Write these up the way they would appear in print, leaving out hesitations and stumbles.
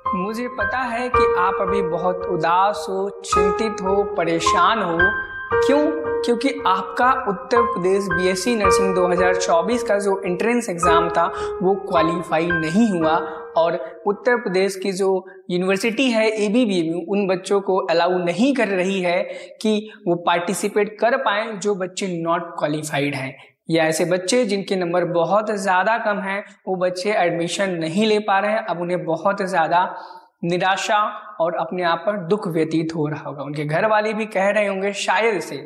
मुझे पता है कि आप अभी बहुत उदास हो, चिंतित हो, परेशान हो। क्यों? क्योंकि आपका उत्तर प्रदेश बीएससी नर्सिंग 2024 का जो एंट्रेंस एग्जाम था वो क्वालिफाई नहीं हुआ और उत्तर प्रदेश की जो यूनिवर्सिटी है एबीवीएमयू उन बच्चों को अलाउ नहीं कर रही है कि वो पार्टिसिपेट कर पाएं जो बच्चे नॉट क्वालिफाइड हैं, या ऐसे बच्चे जिनके नंबर बहुत ज़्यादा कम हैं वो बच्चे एडमिशन नहीं ले पा रहे हैं। अब उन्हें बहुत ज़्यादा निराशा और अपने आप पर दुख व्यतीत हो रहा होगा। उनके घर वाले भी कह रहे होंगे शायद से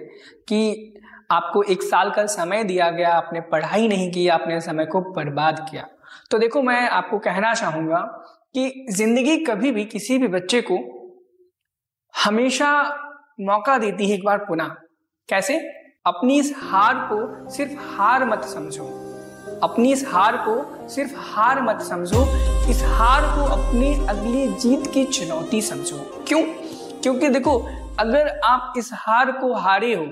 कि आपको 1 साल का समय दिया गया, आपने पढ़ाई नहीं की, आपने समय को बर्बाद किया। तो देखो, मैं आपको कहना चाहूँगा कि जिंदगी कभी भी किसी भी बच्चे को हमेशा मौका देती है एक बार पुनः। कैसे? अपनी इस हार को सिर्फ हार मत समझो, अपनी इस हार को सिर्फ हार मत समझो, इस हार को अपनी अगली जीत की चुनौती समझो। क्यों? क्योंकि देखो, अगर आप इस हार को हारे हो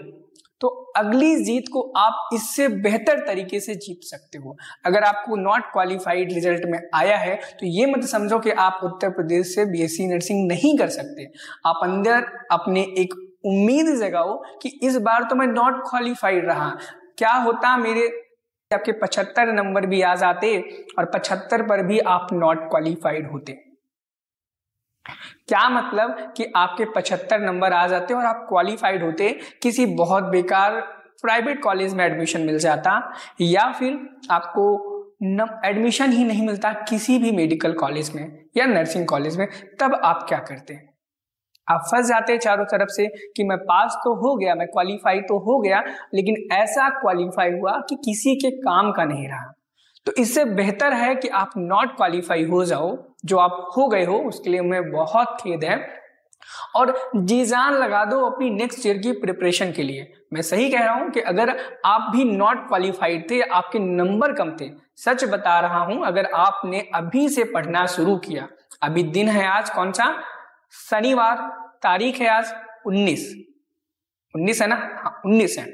तो अगली जीत को आप इससे बेहतर तरीके से जीत सकते हो। अगर आपको नॉट क्वालिफाइड रिजल्ट में आया है तो ये मत समझो कि आप उत्तर प्रदेश से बीएससी नर्सिंग नहीं कर सकते। आप अंदर अपने एक उम्मीद जगाओ कि इस बार तो मैं नॉट क्वालिफाइड रहा, क्या होता मेरे आपके 75 नंबर भी आ जाते और 75 पर भी आप नॉट क्वालिफाइड होते। क्या मतलब कि आपके 75 नंबर आ जाते और आप क्वालिफाइड होते, किसी बहुत बेकार प्राइवेट कॉलेज में एडमिशन मिल जाता, या फिर आपको एडमिशन ही नहीं मिलता किसी भी मेडिकल कॉलेज में या नर्सिंग कॉलेज में। तब आप क्या करते? आप फंस जाते चारों तरफ से कि मैं पास तो हो गया, मैं क्वालिफाई तो हो गया, लेकिन ऐसा क्वालिफाई हुआ कि किसी के काम का नहीं रहा। तो इससे बेहतर है कि आप नॉट क्वालिफाई हो जाओ। जो आप हो गए हो उसके लिए मैं बहुत खेद है, और जी जान लगा दो अपनी नेक्स्ट ईयर की प्रिपरेशन के लिए। मैं सही कह रहा हूं कि अगर आप भी नॉट क्वालिफाइड थे, आपके नंबर कम थे, सच बता रहा हूं, अगर आपने अभी से पढ़ना शुरू किया, अभी दिन है आज कौन सा, शनिवार, तारीख है आज 19 है ना? हाँ, 19 है।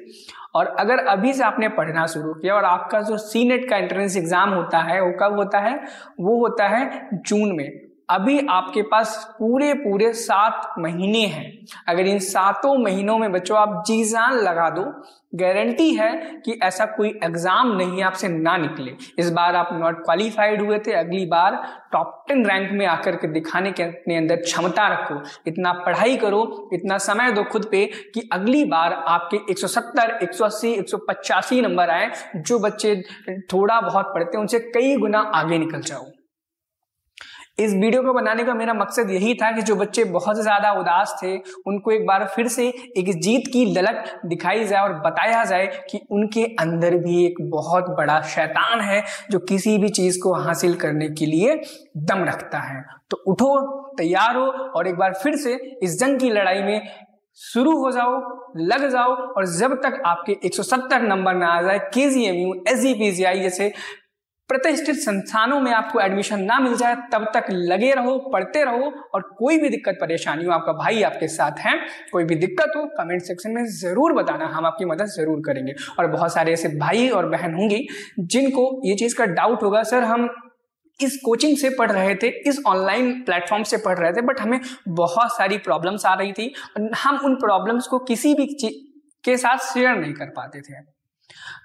और अगर अभी से आपने पढ़ना शुरू किया और आपका जो सीनेट का एंट्रेंस एग्जाम होता है वो कब होता है? वो होता है जून में। अभी आपके पास पूरे 7 महीने हैं। अगर इन 7 महीनों में बच्चों आप जी जान लगा दो, गारंटी है कि ऐसा कोई एग्जाम नहीं आपसे ना निकले। इस बार आप नॉट क्वालिफाइड हुए थे, अगली बार टॉप 10 रैंक में आकर के दिखाने के अपने अंदर क्षमता रखो, इतना पढ़ाई करो, इतना समय दो खुद पे कि अगली बार आपके 170, 180, 185 नंबर आए। जो बच्चे थोड़ा बहुत पढ़ते हैं उनसे कई गुना आगे निकल जाओ। इस वीडियो को बनाने का मेरा मकसद यही था कि जो बच्चे बहुत ज्यादा उदास थे उनको एक बार फिर से एक जीत की ललक दिखाई जाए और बताया जाए कि उनके अंदर भी एक बहुत बड़ा शैतान है जो किसी भी चीज को हासिल करने के लिए दम रखता है। तो उठो, तैयार हो और एक बार फिर से इस जंग की लड़ाई में शुरू हो जाओ, लग जाओ। और जब तक आपके 170 नंबर ना आ जाए, केजीएमयू, एसजीपीजीआई जैसे प्रतिष्ठित संस्थानों में आपको एडमिशन ना मिल जाए, तब तक लगे रहो, पढ़ते रहो। और कोई भी दिक्कत परेशानी हो, आपका भाई आपके साथ है। कोई भी दिक्कत हो कमेंट सेक्शन में जरूर बताना, हम आपकी मदद जरूर करेंगे। और बहुत सारे ऐसे भाई और बहन होंगी जिनको ये चीज का डाउट होगा, सर हम इस कोचिंग से पढ़ रहे थे, इस ऑनलाइन प्लेटफॉर्म से पढ़ रहे थे, बट हमें बहुत सारी प्रॉब्लम्स आ रही थी, हम उन प्रॉब्लम्स को किसी भी के साथ शेयर नहीं कर पाते थे।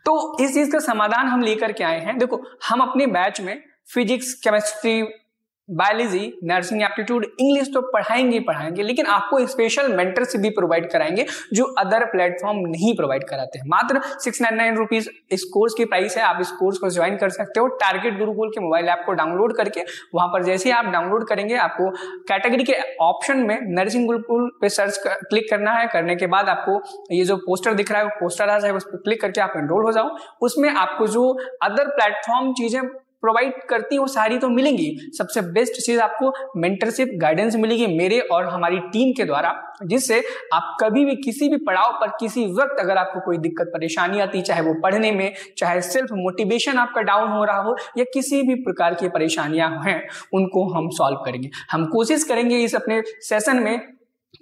तो इस चीज का समाधान हम लेकर के आए हैं। देखो, हम अपने बैच में physics, chemistry, biology, nursing aptitude, English तो पढ़ाएंगे, लेकिन आपको स्पेशल मेंटरशिप भी प्रोवाइड कराएंगे जो अदर प्लेटफॉर्म नहीं प्रोवाइड कराते हैं। मात्र 699 रुपीज इस कोर्स की प्राइस है। आप इस कोर्स को ज्वाइन कर सकते हो टारगेट गुरुकुल के मोबाइल ऐप को डाउनलोड करके। वहां पर जैसे आप डाउनलोड करेंगे, आपको कैटेगरी के ऑप्शन में नर्सिंग गुरुकुल पे क्लिक करना है। करने के बाद आपको ये जो पोस्टर दिख रहा है वो पोस्टर आ जाएगा, उस पर क्लिक करके आप एनरोल हो जाओ। उसमें आपको जो अदर प्लेटफॉर्म चीजें प्रोवाइड करती हो सारी तो मिलेंगी, सबसे बेस्ट चीज आपको मेंटरशिप गाइडेंस मिलेगी मेरे और हमारी टीम के द्वारा, जिससे आप कभी भी किसी भी पड़ाव पर, किसी वक्त अगर आपको कोई दिक्कत परेशानी आती, चाहे वो पढ़ने में, चाहे सेल्फ मोटिवेशन आपका डाउन हो रहा हो, या किसी भी प्रकार की परेशानियां हैं, उनको हम सॉल्व करेंगे। हम कोशिश करेंगे इस अपने सेशन में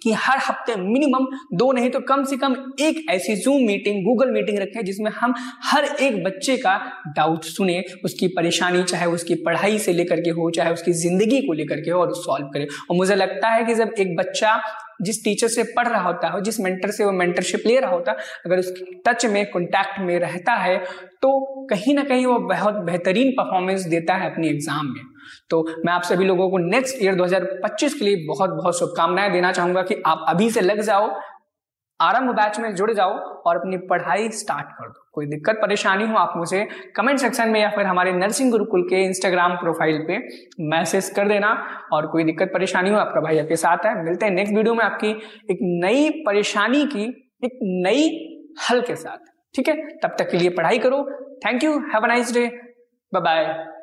कि हर हफ्ते मिनिमम 2 नहीं तो कम से कम एक ऐसी जूम मीटिंग, गूगल मीटिंग रखें जिसमें हम हर एक बच्चे का डाउट सुने, उसकी परेशानी चाहे उसकी पढ़ाई से लेकर के हो, चाहे उसकी जिंदगी को लेकर के हो, और सॉल्व करें। और मुझे लगता है कि जब एक बच्चा जिस टीचर से पढ़ रहा होता है, जिस मेंटर से वो मेंटरशिप ले रहा होता है, अगर उसके टच में, कॉन्टैक्ट में रहता है तो कहीं ना कहीं वो बहुत बेहतरीन परफॉर्मेंस देता है अपनी एग्जाम में। तो मैं आप सभी लोगों को नेक्स्ट ईयर 2025 के लिए बहुत बहुत शुभकामनाएं देना चाहूंगा कि आप अभी से लग जाओ, आरंभ बैच में जुड़ जाओ और अपनी पढ़ाई स्टार्ट कर दो। कोई दिक्कत परेशानी हो आप मुझे कमेंट सेक्शन में या फिर हमारे नर्सिंग गुरुकुल के इंस्टाग्राम प्रोफाइल पे मैसेज कर देना। और कोई दिक्कत परेशानी हो, आपका भाई आपके साथ है। मिलते हैं नेक्स्ट वीडियो में आपकी एक नई परेशानी की एक नई हल के साथ, ठीक है? तब तक के लिए पढ़ाई करो। Thank you, have a nice day, bye bye.